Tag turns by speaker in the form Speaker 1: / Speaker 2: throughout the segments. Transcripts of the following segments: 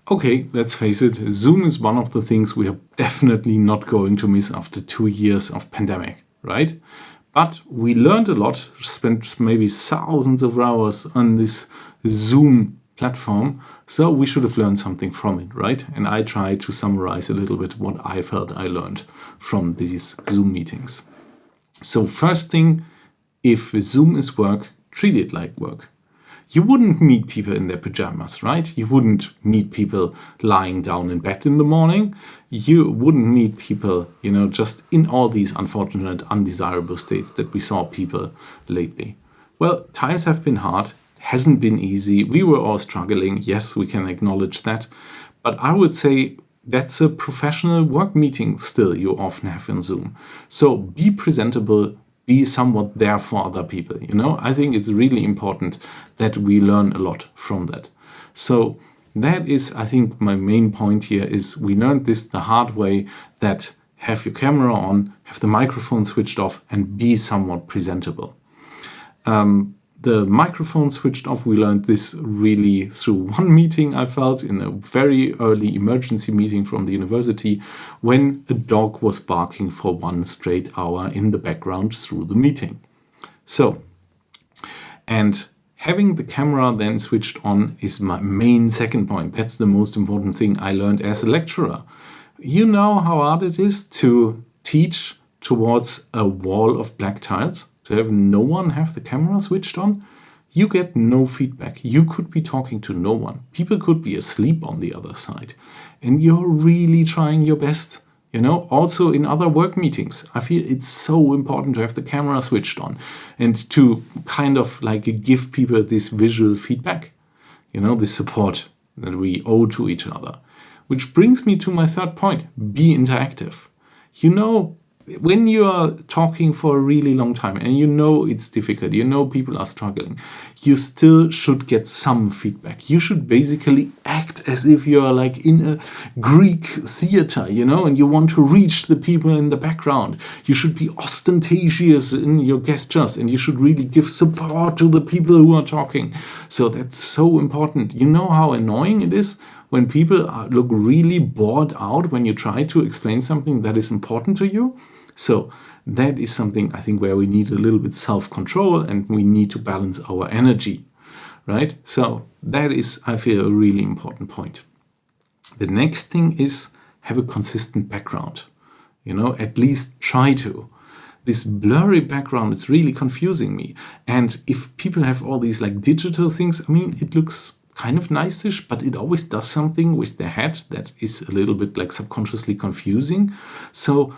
Speaker 1: Okay, let's face it, Zoom is one of the things we are definitely not going to miss after 2 years of pandemic, right? But we learned a lot, spent maybe thousands of hours on this Zoom platform, so we should have learned something from it, right? And I try to summarize a little bit what I felt I learned from these Zoom meetings. So first thing, if Zoom is work, treat it like work. You wouldn't meet people in their pajamas, right? You wouldn't meet people lying down in bed in the morning. You wouldn't meet people, just in all these unfortunate, undesirable states that we saw people lately. Well, times have been hard, hasn't been easy. We were all struggling. Yes, we can acknowledge that. But I would say that's a professional work meeting still you often have in Zoom. So be presentable, be somewhat there for other people. I think it's really important that we learn a lot from that. So that is, I think, my main point here is we learned this the hard way, that have your camera on, have the microphone switched off, and be somewhat presentable. The microphone switched off, we learned this really through one meeting I felt in a very early emergency meeting from the university when a dog was barking for 1 straight hour in the background through the meeting. So, and having the camera then switched on is my main second point. That's the most important thing I learned as a lecturer. You know how hard it is to teach towards a wall of black tiles? To have no one have the camera switched on, you get no feedback. You could be talking to no one. People could be asleep on the other side. And you're really trying your best. Also in other work meetings, I feel it's so important to have the camera switched on and to kind of like give people this visual feedback, this support that we owe to each other. Which brings me to my third point, be interactive. When you are talking for a really long time and it's difficult, people are struggling, you still should get some feedback. You should basically act as if you are like in a Greek theater, and you want to reach the people in the background. You should be ostentatious in your gestures and you should really give support to the people who are talking. So that's so important. You know how annoying it is when people look really bored out when you try to explain something that is important to you. So that is something I think where we need a little bit self-control and we need to balance our energy, right? So that is, I feel, a really important point. The next thing is have a consistent background, at least try to. This blurry background is really confusing me. And if people have all these like digital things, it looks kind of nice-ish, but it always does something with their head that is a little bit like subconsciously confusing. So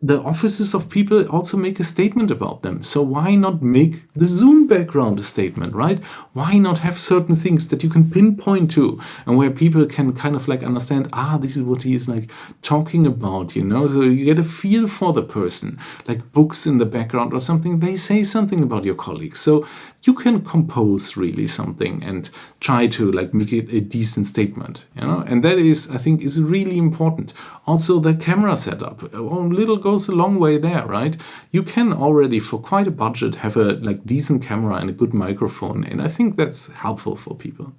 Speaker 1: the offices of people also make a statement about them. So why not make the Zoom background a statement, right? Why not have certain things that you can pinpoint to and where people can kind of like understand, this is what he is like talking about, So you get a feel for the person, like books in the background or something. They say something about your colleagues. So you can compose really something and try to like make it a decent statement, And that is, I think, is really important. Also, the camera setup, a little goes a long way there, right? You can already, for quite a budget, have a like decent camera and a good microphone, and I think that's helpful for people.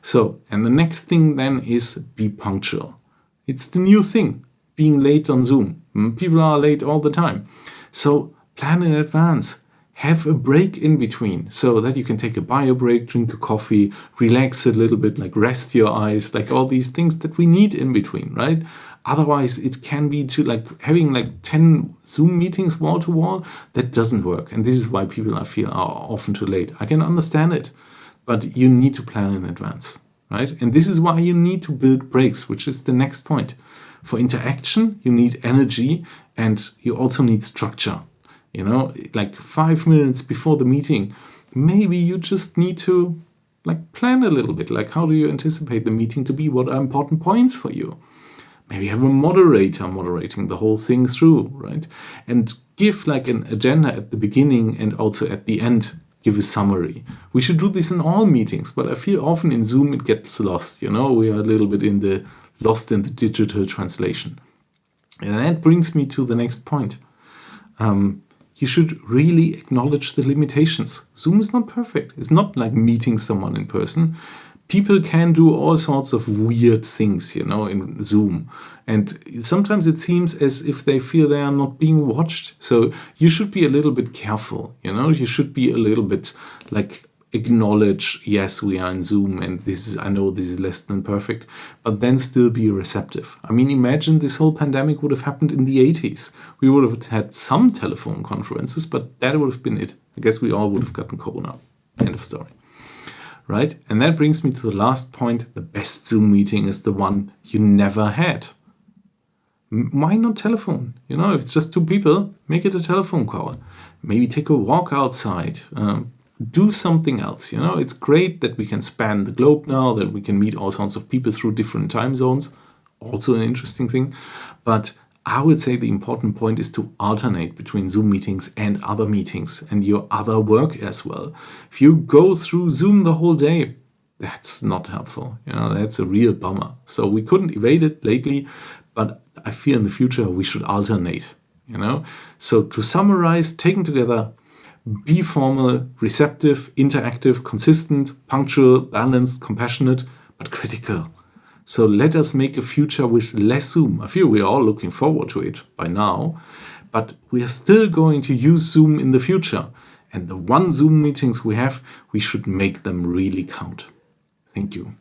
Speaker 1: So, and the next thing then is be punctual. It's the new thing, being late on Zoom. People are late all the time. So plan in advance. Have a break in between so that you can take a bio break, drink a coffee, relax a little bit, like rest your eyes, like all these things that we need in between, right? Otherwise, it can be to like having like 10 Zoom meetings wall to wall. That doesn't work. And this is why people, I feel, are often too late. I can understand it, but you need to plan in advance, right? And this is why you need to build breaks, which is the next point. For interaction, you need energy and you also need structure. Like 5 minutes before the meeting, maybe you just need to like plan a little bit. Like, how do you anticipate the meeting to be? What are important points for you? Maybe have a moderator moderating the whole thing through, right? And give like an agenda at the beginning and also at the end, give a summary. We should do this in all meetings, but I feel often in Zoom it gets lost. We are a little bit lost in the digital translation. And that brings me to the next point. You should really acknowledge the limitations. Zoom is not perfect. It's not like meeting someone in person, people can do all sorts of weird things, in Zoom. And sometimes it seems as if they feel they are not being watched. So you should be a little bit careful, You should be a little bit acknowledge, yes, we are in Zoom and I know this is less than perfect, but then still be receptive. I mean, imagine this whole pandemic would have happened in the 80s. We would have had some telephone conferences, but that would have been it. I guess we all would have gotten corona. End of story. Right? And that brings me to the last point. The best Zoom meeting is the one you never had. Why not telephone? If it's just two people, make it a telephone call. Maybe take a walk outside. Do something else. It's great that we can span the globe now, that we can meet all sorts of people through different time zones. Also an interesting thing. But I would say the important point is to alternate between Zoom meetings and other meetings and your other work as well. If you go through Zoom the whole day, that's not helpful. That's a real bummer. So we couldn't evade it lately, but I feel in the future we should alternate. So to summarize, taken together, be formal, receptive, interactive, consistent, punctual, balanced, compassionate, but critical. So let us make a future with less Zoom. I feel we are all looking forward to it by now, but we are still going to use Zoom in the future. And the one Zoom meetings we have, we should make them really count. Thank you.